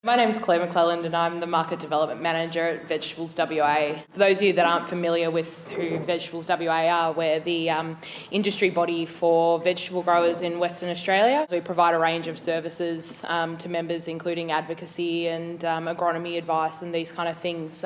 My name's McClelland and I'm the Market Development Manager at vegetablesWA. For those of you that aren't familiar with who vegetablesWA are, we're the industry body for vegetable growers in Western Australia. We provide a range of services to members, including advocacy and agronomy advice and these kind of things.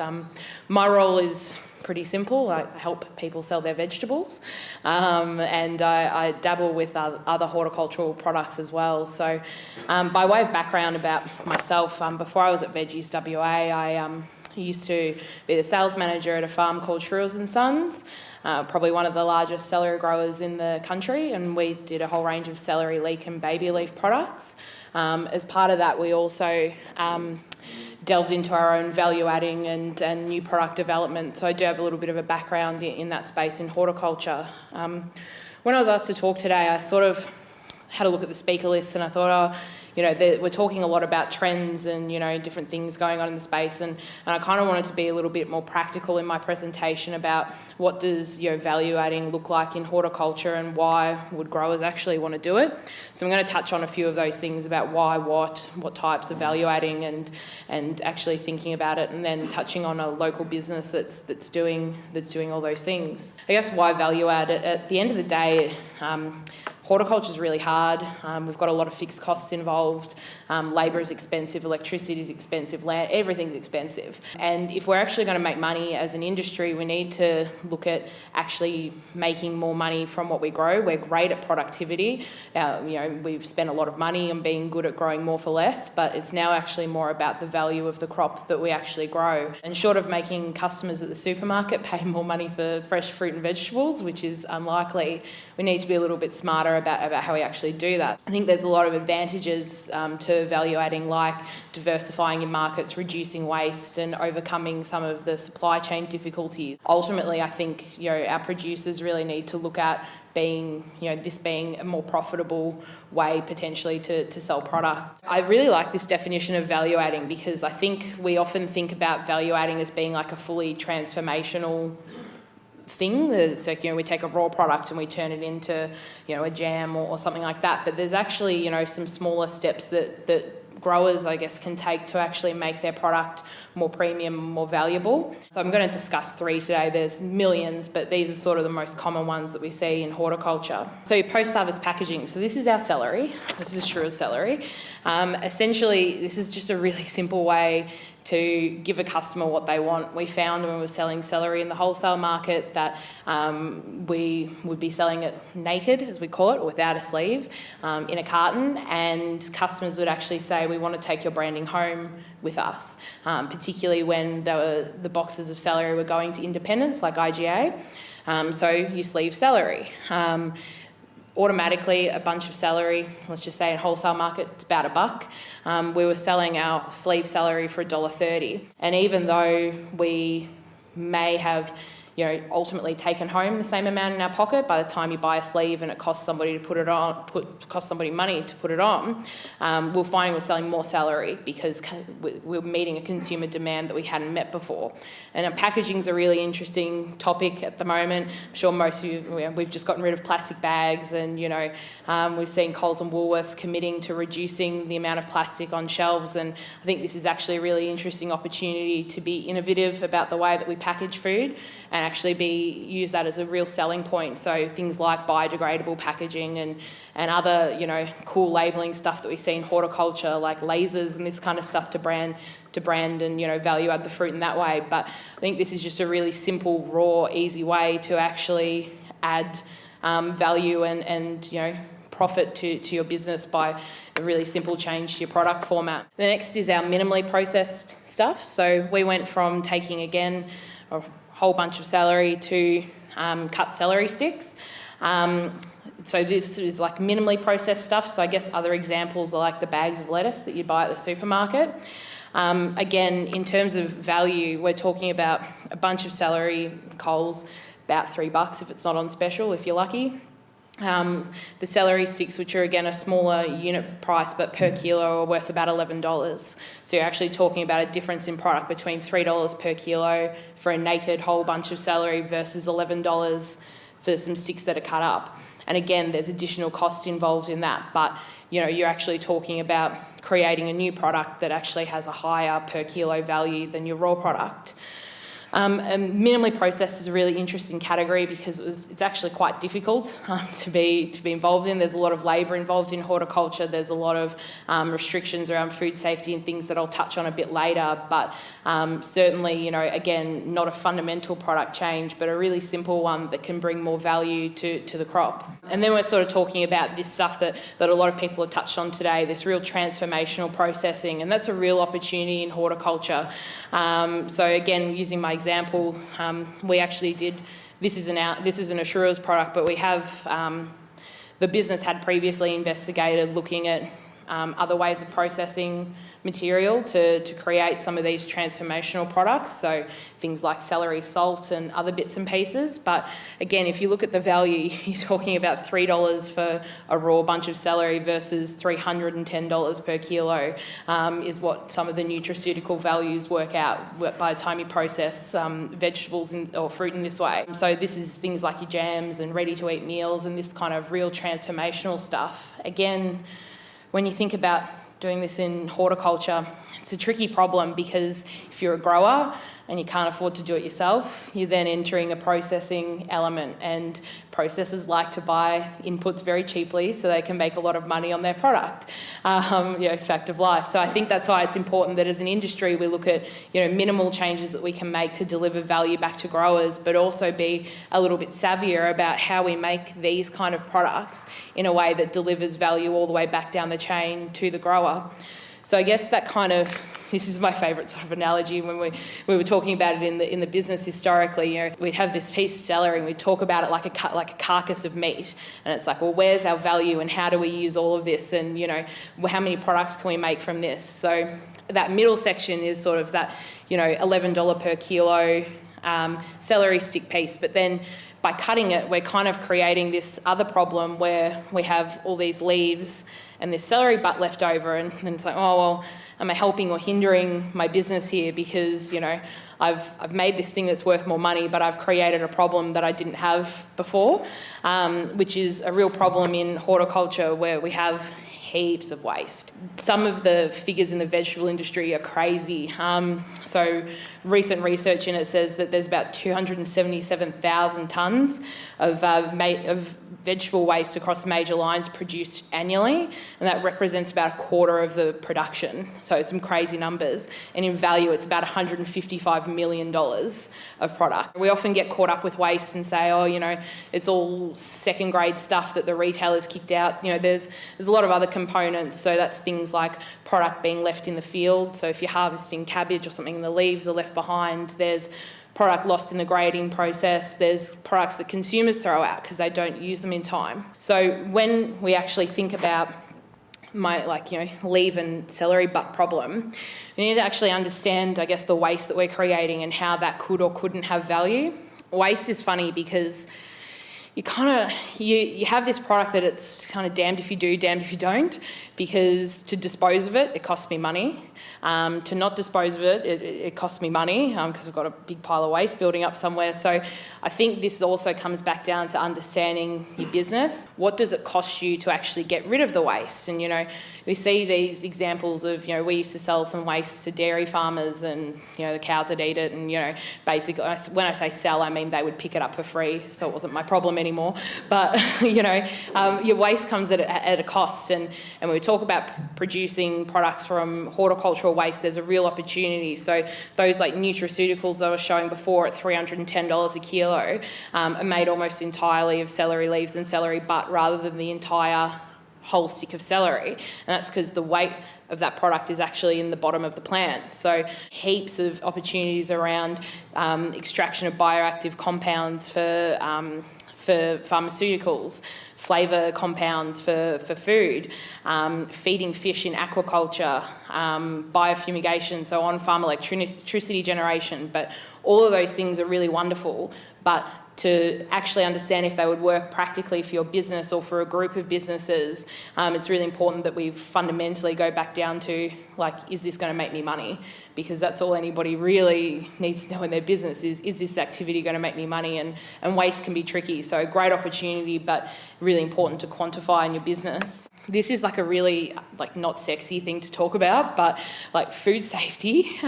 My role is pretty simple. I help people sell their vegetables and I dabble with other horticultural products as well. So by way of background about myself, before I was at veggiesWA, I used to be the sales manager at a farm called Shrews & Sons, probably one of the largest celery growers in the country, and we did a whole range of celery leek and baby leaf products. As part of that, we also delved into our own value adding and new product development. So I do have a little bit of a background in that space in horticulture. When I was asked to talk today, I sort of had a look at the speaker list and I thought, we're talking a lot about trends and, different things going on in the space. And I kind of wanted to be a little bit more practical in my presentation about what does, value adding look like in horticulture and why would growers actually want to do it. So I'm going to touch on a few of those things about why, what types of value adding and actually thinking about it, and then touching on a local business that's doing all those things. I guess why value add? At the end of the day, horticulture is really hard. We've got a lot of fixed costs involved. Labour is expensive, electricity is expensive, land, everything's expensive. And if we're actually going to make money as an industry, we need to look at actually making more money from what we grow. We're great at productivity. We've spent a lot of money on being good at growing more for less, but it's now actually more about the value of the crop that we actually grow. And short of making customers at the supermarket pay more money for fresh fruit and vegetables, which is unlikely, we need to be a little bit smarter about how we actually do that. I think there's a lot of advantages to value adding, like diversifying in markets, reducing waste and overcoming some of the supply chain difficulties. Ultimately, I think our producers really need to look at this being a more profitable way potentially to sell product. I really like this definition of value adding because I think we often think about value adding as being like a fully transformational thing. It's like, we take a raw product and we turn it into, a jam or something like that. But there's actually, some smaller steps that growers, I guess, can take to actually make their product more premium, more valuable. So I'm going to discuss 3 today. There's millions, but these are sort of the most common ones that we see in horticulture. So post-harvest packaging. So this is our celery. This is Shrews celery. Essentially, this is just a really simple way to give a customer what they want. We found when we were selling celery in the wholesale market that we would be selling it naked, as we call it, or without a sleeve, in a carton, and customers would actually say, we want to take your branding home with us, particularly when the boxes of celery were going to independents like IGA. So you sleeve celery. Automatically, a bunch of celery, let's just say in wholesale market, it's about $1. We were selling our sleeve celery for $1.30. And even though we may have ultimately taken home the same amount in our pocket by the time you buy a sleeve and it costs somebody to put it on, costs somebody money to put it on, we're finding we're selling more celery because we're meeting a consumer demand that we hadn't met before. And packaging is a really interesting topic at the moment. I'm sure most of you, we've just gotten rid of plastic bags and, we've seen Coles and Woolworths committing to reducing the amount of plastic on shelves. And I think this is actually a really interesting opportunity to be innovative about the way that we package food and actually use that as a real selling point. So things like biodegradable packaging and other, cool labelling stuff that we see in horticulture, like lasers and this kind of stuff to brand and, value add the fruit in that way. But I think this is just a really simple, raw, easy way to actually add value and profit to your business by a really simple change to your product format. The next is our minimally processed stuff. So we went from taking, again, a whole bunch of celery to cut celery sticks. So this is like minimally processed stuff. So I guess other examples are like the bags of lettuce that you buy at the supermarket. Again, in terms of value, we're talking about a bunch of celery, Coles, about $3 if it's not on special, if you're lucky. The celery sticks, which are again a smaller unit price, but per kilo are worth about $11. So you're actually talking about a difference in product between $3 per kilo for a naked whole bunch of celery versus $11 for some sticks that are cut up. And again, there's additional cost involved in that, but you're actually talking about creating a new product that actually has a higher per kilo value than your raw product. And minimally processed is a really interesting category because it's actually quite difficult to be involved in. There's a lot of labour involved in horticulture. There's a lot of restrictions around food safety and things that I'll touch on a bit later. But certainly, again, not a fundamental product change, but a really simple one that can bring more value to the crop. And then we're sort of talking about this stuff that a lot of people have touched on today, this real transformational processing, and that's a real opportunity in horticulture. So again, using my example, we actually did, this isn't Assura's product, but we have, the business had previously investigated looking at other ways of processing material to create some of these transformational products, so things like celery salt and other bits and pieces. But again, if you look at the value, you're talking about $3 for a raw bunch of celery versus $310 per kilo is what some of the nutraceutical values work out by the time you process vegetables or fruit in this way. So this is things like your jams and ready-to-eat meals and this kind of real transformational stuff. Again, when you think about doing this in horticulture, it's a tricky problem because if you're a grower and you can't afford to do it yourself, you're then entering a processing element, and processors like to buy inputs very cheaply so they can make a lot of money on their product. Fact of life. So I think that's why it's important that as an industry we look at minimal changes that we can make to deliver value back to growers, but also be a little bit savvier about how we make these kind of products in a way that delivers value all the way back down the chain to the grower. So I guess this is my favourite sort of analogy when we were talking about it in the business historically. We'd have this piece of celery and we'd talk about it like a carcass of meat, and it's like, well, where's our value and how do we use all of this, and how many products can we make from this? So that middle section is sort of that $11 per kilo celery stick piece, but then by cutting it, we're kind of creating this other problem where we have all these leaves and this celery butt left over, and then it's like, oh, well, am I helping or hindering my business here? Because, I've made this thing that's worth more money, but I've created a problem that I didn't have before, which is a real problem in horticulture where we have heaps of waste. Some of the figures in the vegetable industry are crazy. So recent research in it says that there's about 277,000 tonnes of vegetable waste across major lines produced annually, and that represents about a quarter of the production. So it's some crazy numbers. And in value, it's about $155 million of product. We often get caught up with waste and say, it's all second grade stuff that the retailers kicked out. There's a lot of other components. So that's things like product being left in the field. So if you're harvesting cabbage or something and the leaves are left behind, there's product lost in the grading process, there's products that consumers throw out because they don't use them in time. So when we actually think about leaf and celery butt problem, we need to actually understand, I guess, the waste that we're creating and how that could or couldn't have value. Waste is funny because you have this product that it's kind of damned if you do, damned if you don't, because to dispose of it costs me money. To not dispose of it costs me money because I've got a big pile of waste building up somewhere. So I think this also comes back down to understanding your business. What does it cost you to actually get rid of the waste? And, we see these examples of, we used to sell some waste to dairy farmers and, the cows would eat it. And, basically, when I say sell, I mean they would pick it up for free. So it wasn't my problem anymore. But, your waste comes at a cost. And when we talk about producing products from horticultural waste, there's a real opportunity. So those like nutraceuticals that I was showing before at $310 a kilo are made almost entirely of celery leaves and celery butt rather than the entire whole stick of celery. And that's because the weight of that product is actually in the bottom of the plant. So heaps of opportunities around extraction of bioactive compounds for pharmaceuticals, flavour compounds for food, feeding fish in aquaculture, biofumigation, so on-farm electricity generation. But all of those things are really wonderful. But to actually understand if they would work practically for your business or for a group of businesses, it's really important that we fundamentally go back down to, like, is this going to make me money? Because that's all anybody really needs to know in their business is this activity going to make me money? And waste can be tricky. So great opportunity, but really important to quantify in your business. This is like a really not sexy thing to talk about, but like food safety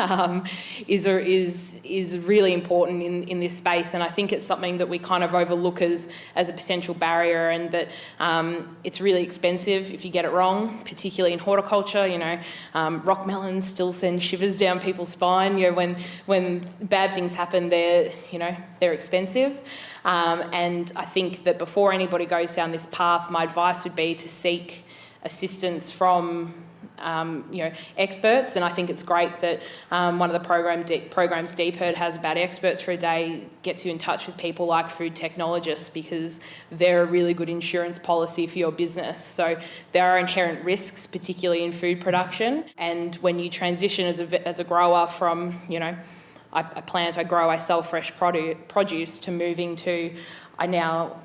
is really important in this space, and I think it's something that we kind of overlook as a potential barrier, and that it's really expensive if you get it wrong, particularly in horticulture. Rock melons still send shivers down people's spine. When bad things happen, they're expensive. And I think that before anybody goes down this path, my advice would be to seek assistance from experts. And I think it's great that one of the programs DPERD has about experts for a day gets you in touch with people like food technologists, because they're a really good insurance policy for your business. So there are inherent risks, particularly in food production. And when you transition as a grower from, I plant, I grow, I sell fresh produce, to moving to I now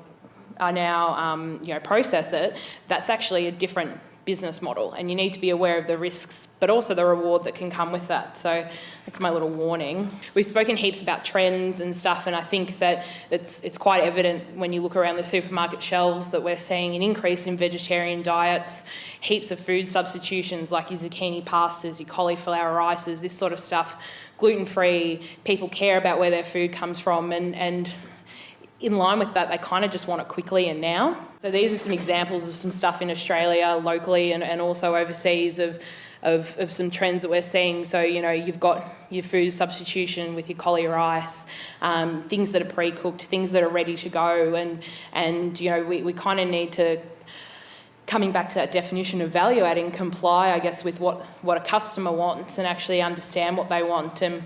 process it, that's actually a different business model, and you need to be aware of the risks, but also the reward that can come with that. So that's my little warning. We've spoken heaps about trends and stuff, and I think that it's quite evident when you look around the supermarket shelves that we're seeing an increase in vegetarian diets, heaps of food substitutions like your zucchini pastas, your cauliflower rices, this sort of stuff, gluten-free. People care about where their food comes from, and in line with that, they kind of just want it quickly and now. So these are some examples of some stuff in Australia locally and also overseas of some trends that we're seeing. So, you've got your food substitution with your cauli rice, things that are pre-cooked, things that are ready to go. And we kind of need to, coming back to that definition of value adding, comply, I guess, with what a customer wants and actually understand what they want. And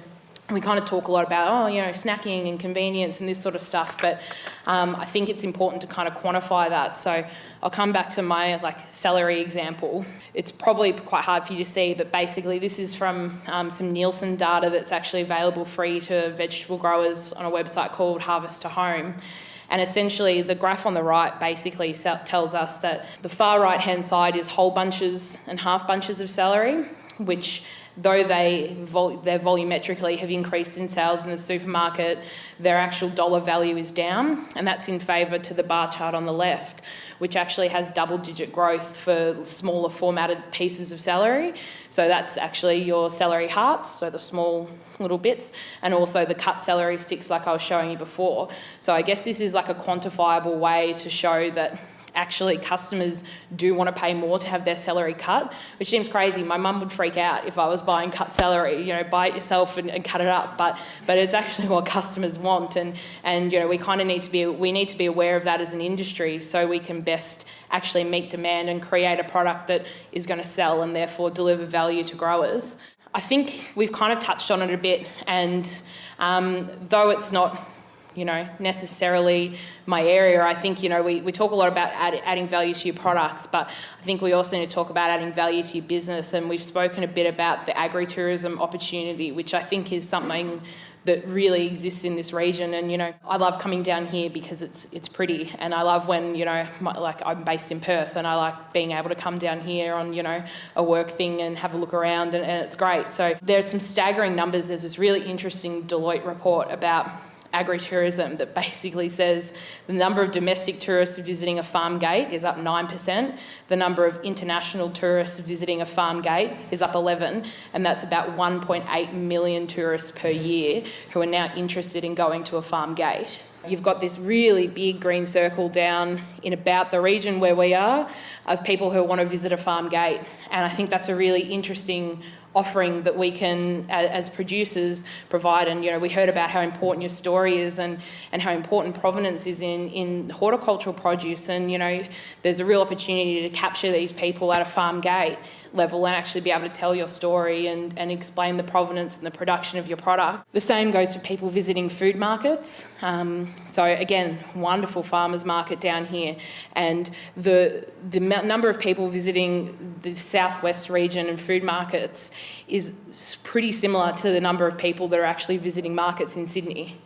we kind of talk a lot about, snacking and convenience and this sort of stuff, but I think it's important to kind of quantify that. So I'll come back to my celery example. It's probably quite hard for you to see, but basically this is from some Nielsen data that's actually available free to vegetable growers on a website called Harvest to Home. And essentially the graph on the right basically tells us that the far right-hand side is whole bunches and half bunches of celery, which, though they volumetrically have increased in sales in the supermarket, their actual dollar value is down, and that's in favour to the bar chart on the left, which actually has double-digit growth for smaller formatted pieces of celery. So that's actually your celery hearts, so the small little bits, and also the cut celery sticks like I was showing you before. So I guess this is like a quantifiable way to show that actually customers do want to pay more to have their celery cut, which seems crazy. My mum would freak out if I was buying cut celery, buy it yourself and cut it up, but it's actually what customers want, and we kind of need to be aware of that as an industry, so we can best actually meet demand and create a product that is going to sell and therefore deliver value to growers. I think we've kind of touched on it a bit, and though it's not necessarily my area, I think, we talk a lot about adding value to your products, but I think we also need to talk about adding value to your business. And we've spoken a bit about the Agri Tourism opportunity, which I think is something that really exists in this region. And, I love coming down here because it's pretty, and I love when, I'm based in Perth, and I like being able to come down here on, a work thing and have a look around, and it's great. So there's some staggering numbers. There's this really interesting Deloitte report about Agri Tourism that basically says the number of domestic tourists visiting a farm gate is up 9%. The number of international tourists visiting a farm gate is up 11%, and that's about 1.8 million tourists per year who are now interested in going to a farm gate. You've got this really big green circle down in about the region where we are of people who want to visit a farm gate, and I think that's a really interesting offering that we can, as producers, provide. And we heard about how important your story is and how important provenance is in horticultural produce, and there's a real opportunity to capture these people at a farm gate level and actually be able to tell your story and explain the provenance and the production of your product. The same goes for people visiting food markets. So again, wonderful farmers market down here, and the number of people visiting the southwest region and food markets is pretty similar to the number of people that are actually visiting markets in Sydney.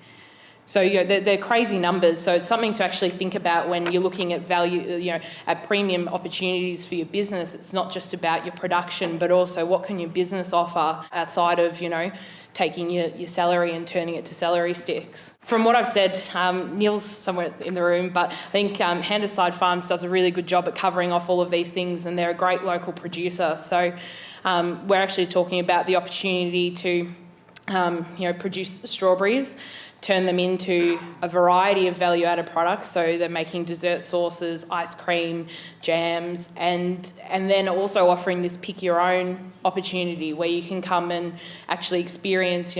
So, they're crazy numbers. So it's something to actually think about when you're looking at value, at premium opportunities for your business. It's not just about your production, but also what can your business offer outside of, taking your celery and turning it to celery sticks. From what I've said, Neil's somewhere in the room, but I think Handyside Farms does a really good job at covering off all of these things, and they're a great local producer. So we're actually talking about the opportunity to produce strawberries, turn them into a variety of value-added products. So they're making dessert sauces, ice cream, jams, and then also offering this pick your own opportunity where you can come and actually experience,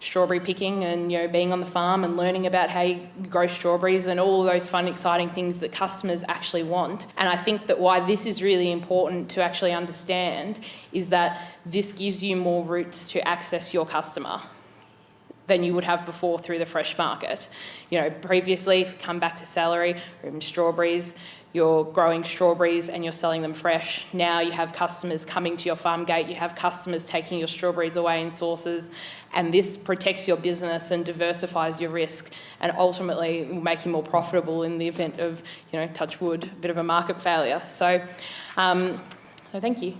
strawberry picking and, being on the farm and learning about how you grow strawberries and all those fun, exciting things that customers actually want. And I think that why this is really important to actually understand is that this gives you more routes to access your customer than you would have before through the fresh market. Previously, if you come back to celery or even strawberries, you're growing strawberries and you're selling them fresh. Now you have customers coming to your farm gate, you have customers taking your strawberries away in sauces, and this protects your business and diversifies your risk and ultimately will make you more profitable in the event of, touch wood, a bit of a market failure. So thank you.